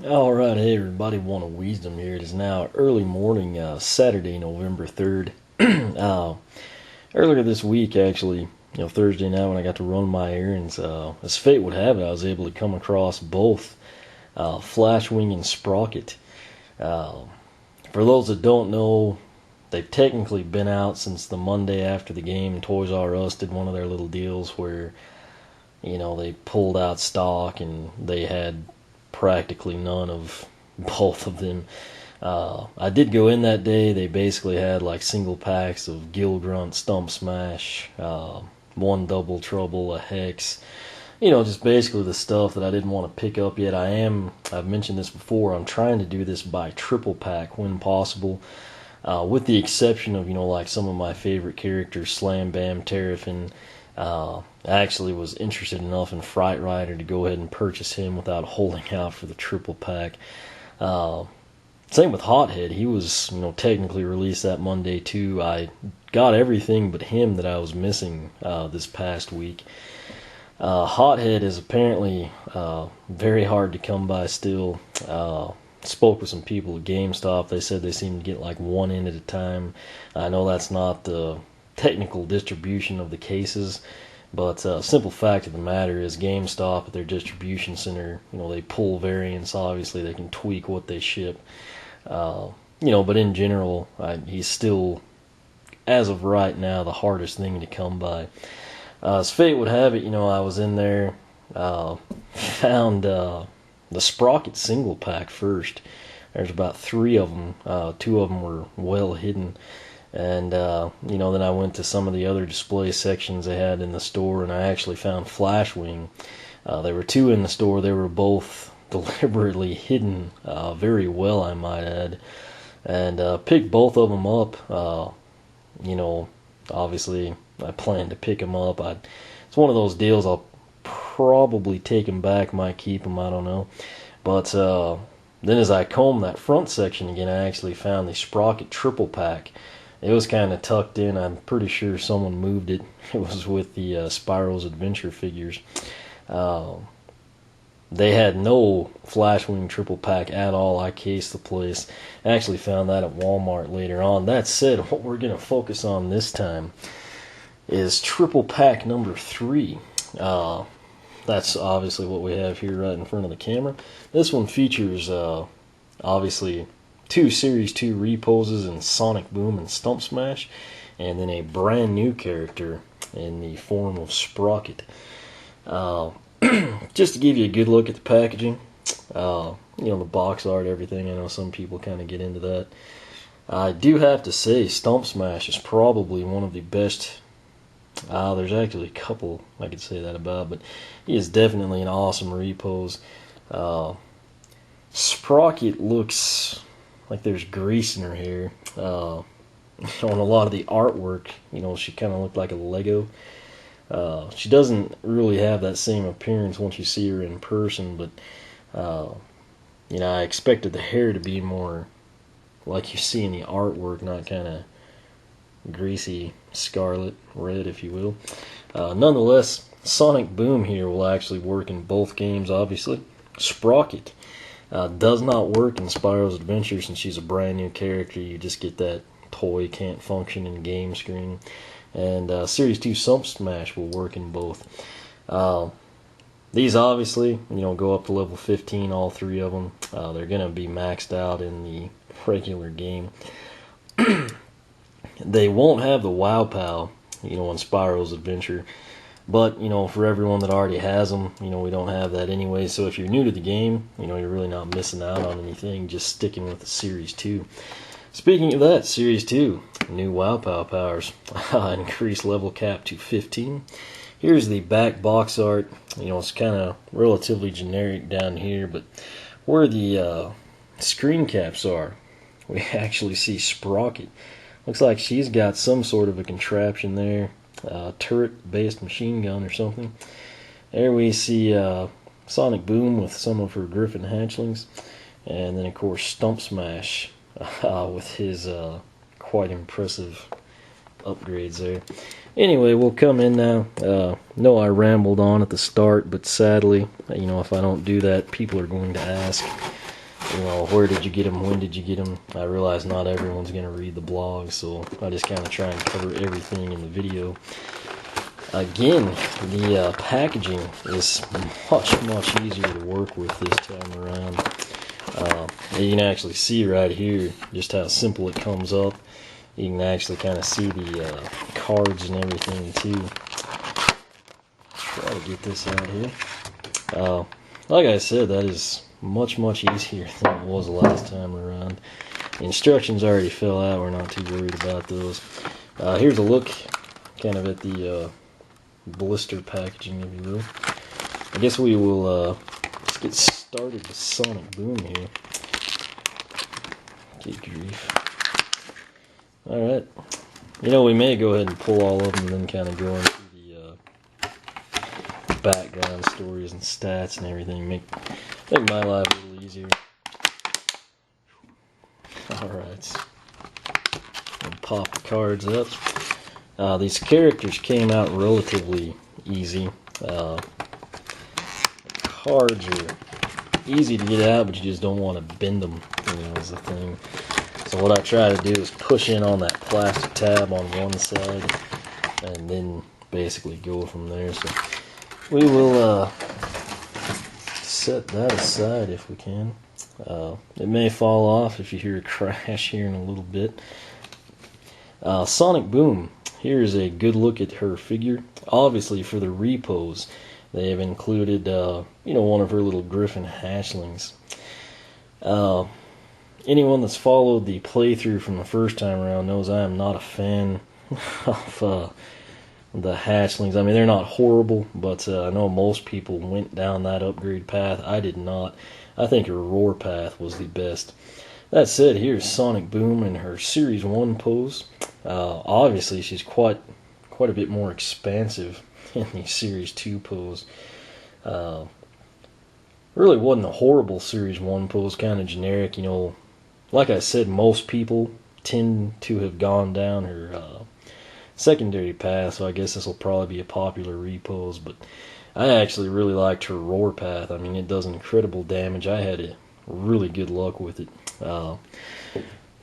Alright, hey everybody, One of Wisdom here. It is now early morning, Saturday, November 3rd. uh, Earlier this week, actually, Thursday night when I got to run my errands, as fate would have it, I was able to come across both Flashwing and Sprocket. Uh, for those that don't know, they've technically been out since the Monday after the game. Toys R Us did one of their little deals where, they pulled out stock and they had practically none of both of them. I did go in that day. They basically had like single packs of Gill Grunt, Stump Smash, one Double Trouble, a Hex. Just basically the stuff that I didn't want to pick up yet. I've mentioned this before, I'm trying to do this by triple pack when possible. With the exception of, like some of my favorite characters, Slam Bam, Terrafin. I actually was interested enough in Fright Rider to go ahead and purchase him without holding out for the triple pack. Same with Hothead. He was, technically released that Monday too. I got everything but him that I was missing this past week. Hothead is apparently very hard to come by still. Spoke with some people at GameStop. They said they seem to get like one in at a time. I know that's not the technical distribution of the cases, but simple fact of the matter is GameStop at their distribution center, they pull variants. Obviously, they can tweak what they ship. But in general, he's still, as of right now, the hardest thing to come by. As fate would have it, I was in there, found the Sprocket single pack first. There's about three of them. Two of them were well hidden. And, then I went to some of the other display sections they had in the store, and I actually found Flashwing. There were two in the store. They were both deliberately hidden very well, I might add. And picked both of them up. Obviously, I plan to pick them up. It's one of those deals I'll probably take them back, might keep them, I don't know. But then as I combed that front section again, I actually found the Sprocket triple pack. It was kind of tucked in. I'm pretty sure someone moved it. It was with the Spyro's Adventure figures. They had no Flashwing triple pack at all. I cased the place. I actually found that at Walmart later on. That said, what we're going to focus on this time is triple pack number 3. That's obviously what we have here right in front of the camera. This one features, obviously, 2 Series 2 reposes in Sonic Boom and Stump Smash, and then a brand new character in the form of Sprocket. Just to give you a good look at the packaging, the box art, everything. I know some people kind of get into that. I do have to say, Stump Smash is probably one of the best. There's actually a couple I could say that about, but he is definitely an awesome repose. Sprocket looks like there's grease in her hair. On a lot of the artwork, she kind of looked like a Lego. She doesn't really have that same appearance once you see her in person, but I expected the hair to be more like you see in the artwork, not kind of greasy scarlet red, if you will. Nonetheless, Sonic Boom here will actually work in both games, obviously. Sprocket does not work in Spyro's Adventure since she's a brand new character. You just get that toy can't function in game screen. And Series 2 Stump Smash will work in both. These obviously, go up to level 15, all 3 of them. They're going to be maxed out in the regular game. They won't have the Wow Pow, in Spyro's Adventure. But, for everyone that already has them, we don't have that anyway. So if you're new to the game, you're really not missing out on anything, just sticking with the Series 2. Speaking of that, Series 2, new Wow Pow powers. Increased level cap to 15. Here's the back box art. It's kind of relatively generic down here, but where the screen caps are, we actually see Sprocket. Looks like she's got some sort of a contraption there. Turret-based machine gun or something. There we see Sonic Boom with some of her Griffin hatchlings. And then, of course, Stump Smash with his quite impressive upgrades there. Anyway, we'll come in now. No, I rambled on at the start, but sadly, if I don't do that, people are going to ask. where did you get them, when did you get them. I realize not everyone's going to read the blog, so I just kind of try and cover everything in the video. Again, the packaging is much easier to work with this time around. You can actually see right here just how simple it comes up. You can actually kind of see the cards and everything too. Try to get this out here. Like I said, that is much easier than it was the last time around. The instructions already fell out. We're not too worried about those. Here's a look kind of at the blister packaging, if you will. I guess we will let's get started with Sonic Boom here. Good grief. Alright. We may go ahead and pull all of them and then kind of go into the background stories and stats and everything. Make my life a little easier. Alright. Pop the cards up. These characters came out relatively easy. Cards are easy to get out, but you just don't want to bend them, is the thing. So what I try to do is push in on that plastic tab on one side, and then basically go from there. So we will set that aside if we can. It may fall off if you hear a crash here in a little bit. Sonic Boom. Here's a good look at her figure. Obviously, for the repos, they have included, one of her little griffin hatchlings. Anyone that's followed the playthrough from the first time around knows I am not a fan of the hatchlings. I mean, they're not horrible, but I know most people went down that upgrade path. I did not. I think her roar path was the best. That said, here's Sonic Boom in her Series 1 pose. Obviously, she's quite a bit more expansive in the Series 2 pose. Really wasn't a horrible Series 1 pose, kind of generic. Like I said, most people tend to have gone down her secondary path, so I guess this will probably be a popular repose, but I actually really liked her roar path. I mean, it does incredible damage. I had really good luck with it.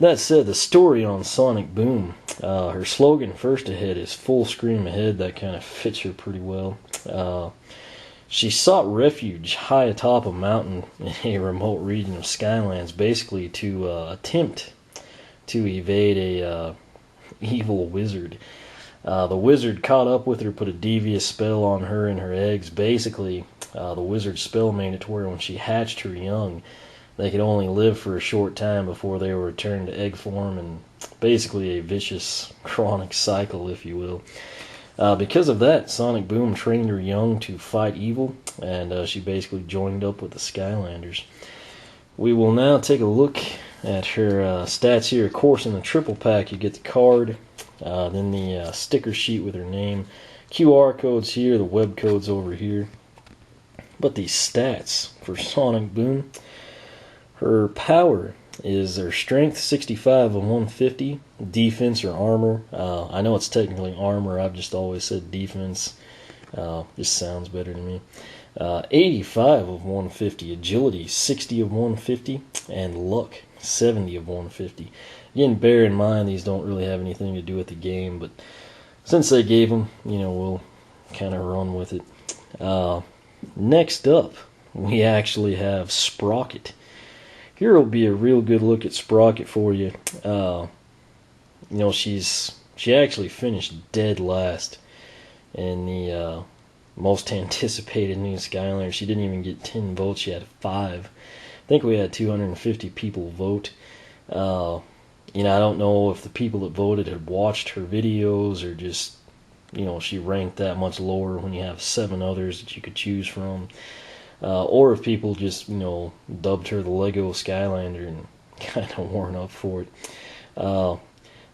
That said, the story on Sonic Boom, her slogan first ahead is full scream ahead. That kind of fits her pretty well. She sought refuge high atop a mountain in a remote region of Skylanders, basically to attempt to evade a evil wizard. The wizard caught up with her, put a devious spell on her and her eggs. Basically, the wizard's spell made it to where when she hatched her young, they could only live for a short time before they were returned to egg form, and basically a vicious, chronic cycle, if you will. Because of that, Sonic Boom trained her young to fight evil, and she basically joined up with the Skylanders. We will now take a look at her stats here. Of course, in the triple pack, you get the card, then the sticker sheet with her name, QR codes here, the web codes over here. But the stats for Sonic Boom, her power is her strength 65 of 150, defense or armor. I know it's technically armor, I've just always said defense. Just sounds better to me. 85 of 150, agility 60 of 150, and luck 70 of 150. Again, bear in mind these don't really have anything to do with the game, but since they gave them, we'll kind of run with it. Next up, we actually have Sprocket. Here will be a real good look at Sprocket for you. She actually finished dead last in the most anticipated new Skylanders. She didn't even get 10 votes. She had 5. I think we had 250 people vote. I don't know if the people that voted had watched her videos or just, she ranked that much lower when you have 7 others that you could choose from. Or if people just, dubbed her the Lego Skylander and kind of worn up for it.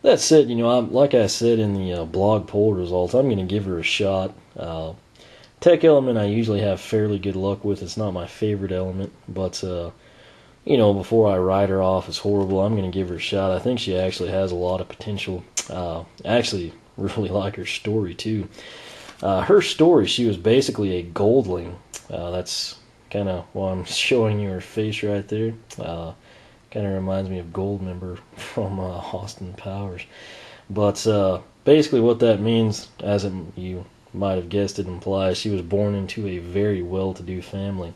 That said, like I said in the blog poll results, I'm going to give her a shot. Tech element I usually have fairly good luck with. It's not my favorite element, but, before I write her off as horrible, I'm going to give her a shot. I think she actually has a lot of potential. I actually really like her story, too. Her story, she was basically a goldling. That's kind of while I'm showing you her face right there. Kind of reminds me of Goldmember from Austin Powers. But basically what that means, as you might have guessed, it implies she was born into a very well-to-do family.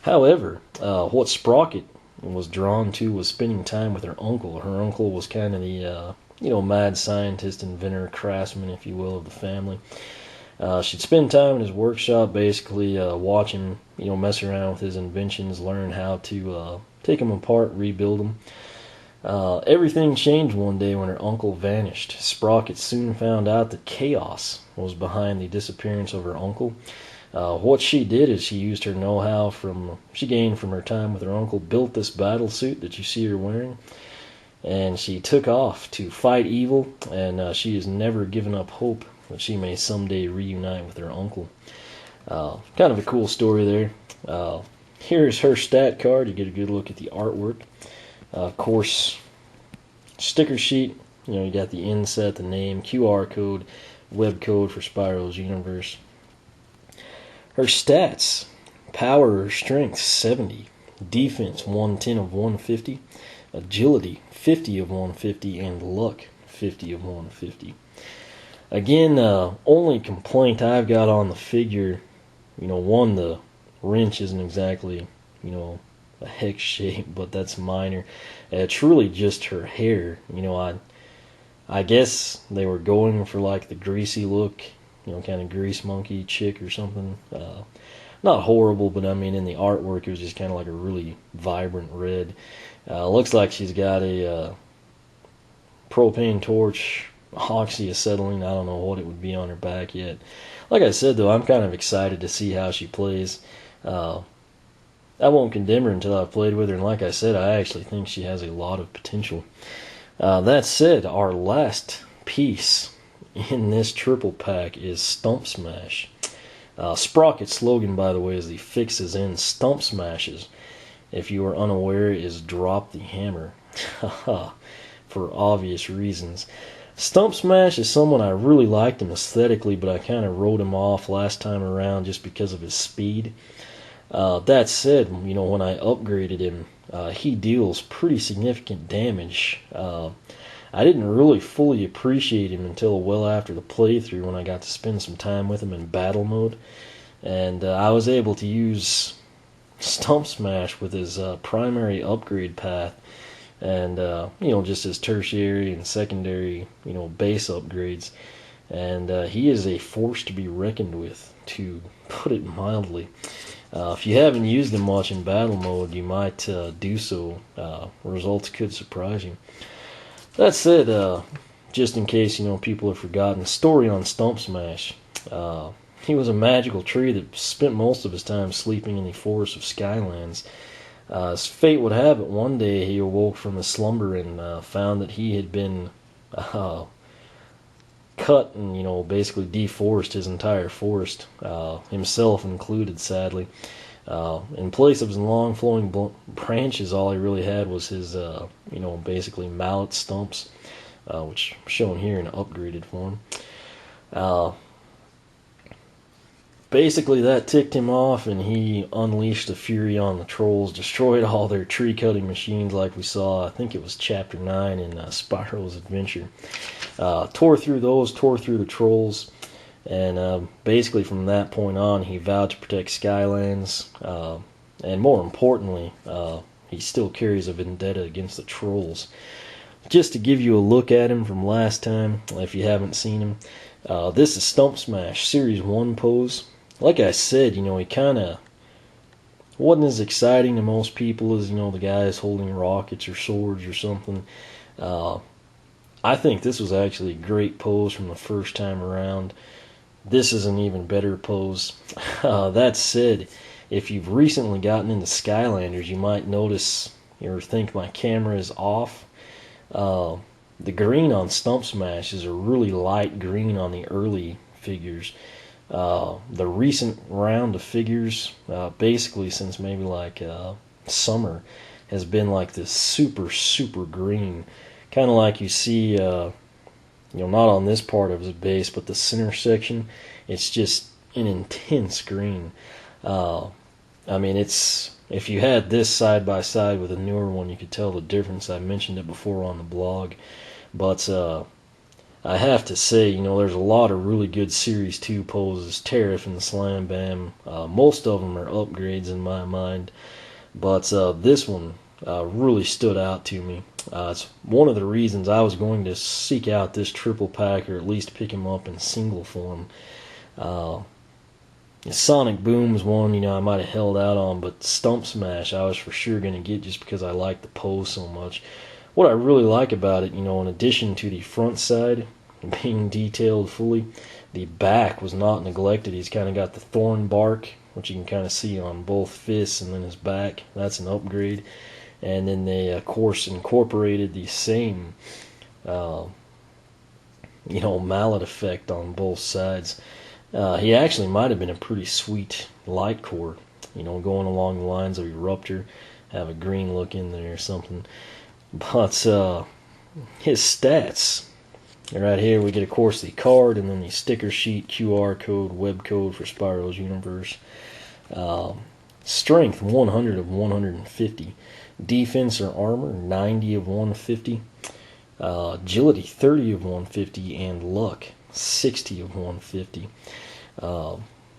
However, what Sprocket was drawn to was spending time with her uncle. Her uncle was kind of the, mad scientist, inventor, craftsman, if you will, of the family. She'd spend time in his workshop, basically watch him, mess around with his inventions, learn how to take them apart, rebuild them. Everything changed one day when her uncle vanished. Sprocket soon found out that chaos was behind the disappearance of her uncle. What she did is she used her know-how she gained from her time with her uncle, built this battle suit that you see her wearing, and she took off to fight evil, and she has never given up hope that she may someday reunite with her uncle. Kind of a cool story there. Here's her stat card. You get a good look at the artwork. Of course, sticker sheet. You got the inset, the name, QR code, web code for Spyro's Universe. Her stats: power or strength 70, defense 110 of 150, agility 50 of 150, and luck 50 of 150. Again, only complaint I've got on the figure, one, the wrench isn't exactly, a hex shape, but that's minor. It's really just her hair. I guess they were going for like the greasy look, kind of grease monkey chick or something. Not horrible, but I mean in the artwork it was just kind of like a really vibrant red. Looks like she's got a propane torch, oxyacetylene, I don't know what it would be on her back yet. Like I said though, I'm kind of excited to see how she plays. I won't condemn her until I've played with her, and like I said, I actually think she has a lot of potential. That said, our last piece in this triple pack is Stump Smash. Sprocket's slogan, by the way, is "The fix is in, Stump Smashes." If you are unaware, is "Drop the hammer." For obvious reasons. Stump Smash is someone I really liked him aesthetically, but I kind of wrote him off last time around just because of his speed. That said, when I upgraded him, he deals pretty significant damage. I didn't really fully appreciate him until well after the playthrough when I got to spend some time with him in battle mode. And I was able to use Stump Smash with his primary upgrade path and, just his tertiary and secondary, base upgrades. And he is a force to be reckoned with, to put it mildly. If you haven't used him much in battle mode, you might do so. Results could surprise you. That said, just in case people have forgotten, the story on Stump Smash. He was a magical tree that spent most of his time sleeping in the forests of Skylanders. As fate would have it, one day he awoke from his slumber and found that he had been cut and basically deforest his entire forest, himself included, sadly. In place of his long flowing branches, all he really had was his basically mallet stumps, which are shown here in upgraded form. Basically that ticked him off, and he unleashed the fury on the trolls, destroyed all their tree cutting machines like we saw, I think it was chapter 9 in Spyro's Adventure. Tore through the trolls, and basically from that point on he vowed to protect Skylands, and more importantly, he still carries a vendetta against the trolls. Just to give you a look at him from last time, if you haven't seen him, this is Stump Smash Series 1 pose. Like I said, he kind of wasn't as exciting to most people as, the guys holding rockets or swords or something. I think this was actually a great pose from the first time around. This is an even better pose. That said, if you've recently gotten into Skylanders, you might notice or think my camera is off. The green on Stump Smash is a really light green on the early figures. The recent round of figures, basically since maybe like summer, has been like this super green, kind of like you see, not on this part of his base, but the center section. It's just an intense green. I mean, if you had this side by side with a newer one, you could tell the difference. I mentioned it before on the blog, but I have to say, there's a lot of really good Series 2 poses, Tariff and Slam Bam. Most of them are upgrades in my mind, but this one really stood out to me. It's one of the reasons I was going to seek out this triple pack, or at least pick him up in single form. Sonic Boom's one, I might have held out on, but Stump Smash I was for sure going to get just because I like the pose so much. What I really like about it, in addition to the front side being detailed fully, the back was not neglected. He's kind of got the thorn bark, which you can kind of see on both fists, and then his back. That's an upgrade. And then they, of course, incorporated the same, mallet effect on both sides. He actually might have been a pretty sweet light core, going along the lines of Eruptor, have a green look in there or something. But his stats, right here we get, of course, the card, and then the sticker sheet, QR code, web code for Spyro's Universe. Strength 100 of 150. Defense or armor 90 of 150. Agility 30 of 150. And luck 60 of 150.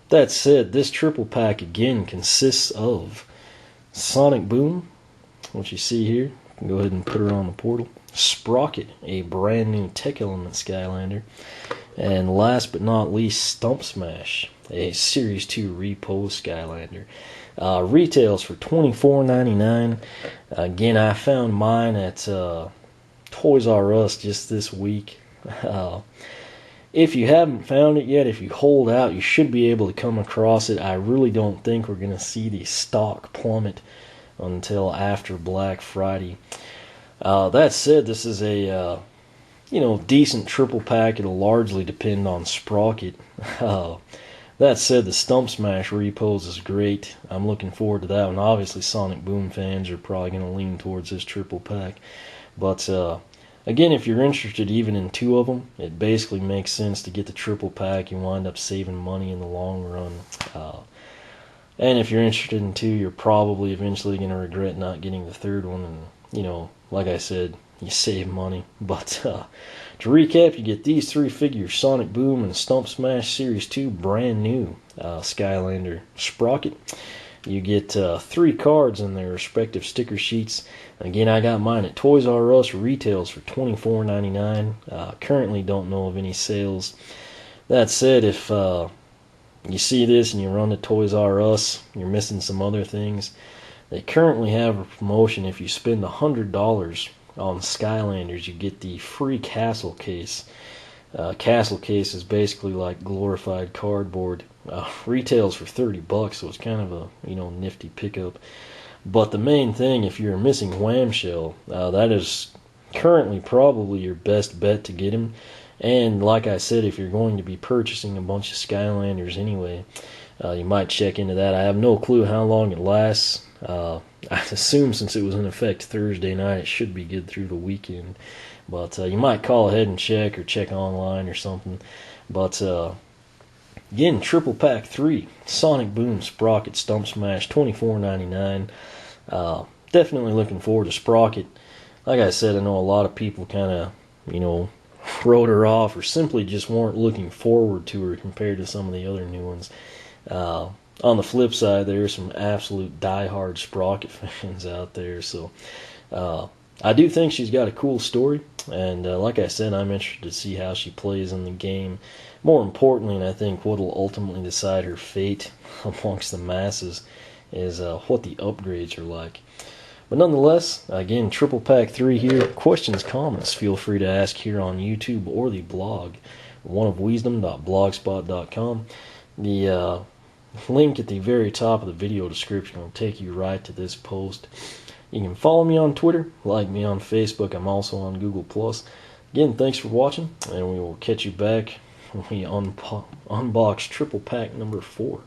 That said, this triple pack again consists of Sonic Boom, which you see here. Go ahead and put her on the portal. Sprocket, a brand new Tech Element Skylander. And last but not least, Stump Smash, a Series 2 repose Skylander. Retails for $24.99. Again, I found mine at Toys R Us just this week. If you haven't found it yet, if you hold out, you should be able to come across it. I really don't think we're going to see the stock plummet until after Black Friday. That said, this is a decent triple pack. It'll largely depend on Sprocket. That said, the Stump Smash repose is great. I'm looking forward to that one. Obviously, Sonic Boom fans are probably going to lean towards this triple pack. But again, if you're interested even in two of them, it basically makes sense to get the triple pack. You wind up saving money in the long run. And if you're interested in two, you're probably eventually going to regret not getting the third one. And, like I said, you save money. But to recap, you get these three figures, Sonic Boom and Stump Smash Series 2, brand new Skylander Sprocket. You get 3 cards in their respective sticker sheets. Again, I got mine at Toys R Us. Retails for $24.99. Currently don't know of any sales. That said, if you see this and you run to Toys R Us, you're missing some other things. They currently have a promotion. If you spend $100 on Skylanders, you get the free castle case. Castle case is basically like glorified cardboard. Retails for $30, so it's kind of a nifty pickup. But the main thing, if you're missing Whamshell, that is currently probably your best bet to get him. And like I said, if you're going to be purchasing a bunch of Skylanders anyway, you might check into that. I have no clue how long it lasts. I assume since it was in effect Thursday night, it should be good through the weekend. But you might call ahead and check, or check online or something. But again, triple pack 3, Sonic Boom, Sprocket, Stump Smash, $24.99. Definitely looking forward to Sprocket. Like I said, I know a lot of people kind of, wrote her off, or simply just weren't looking forward to her compared to some of the other new ones. On the flip side, there are some absolute diehard Sprocket fans out there. So I do think she's got a cool story, and like I said, I'm interested to see how she plays in the game. More importantly, and I think what will ultimately decide her fate amongst the masses, is what the upgrades are like. But nonetheless, again, triple pack 3 here. Questions, comments, feel free to ask here on YouTube or the blog, oneofwisdom.blogspot.com. The link at the very top of the video description will take you right to this post. You can follow me on Twitter, like me on Facebook. I'm also on Google+. Again, thanks for watching, and we will catch you back when we unbox triple pack number 4.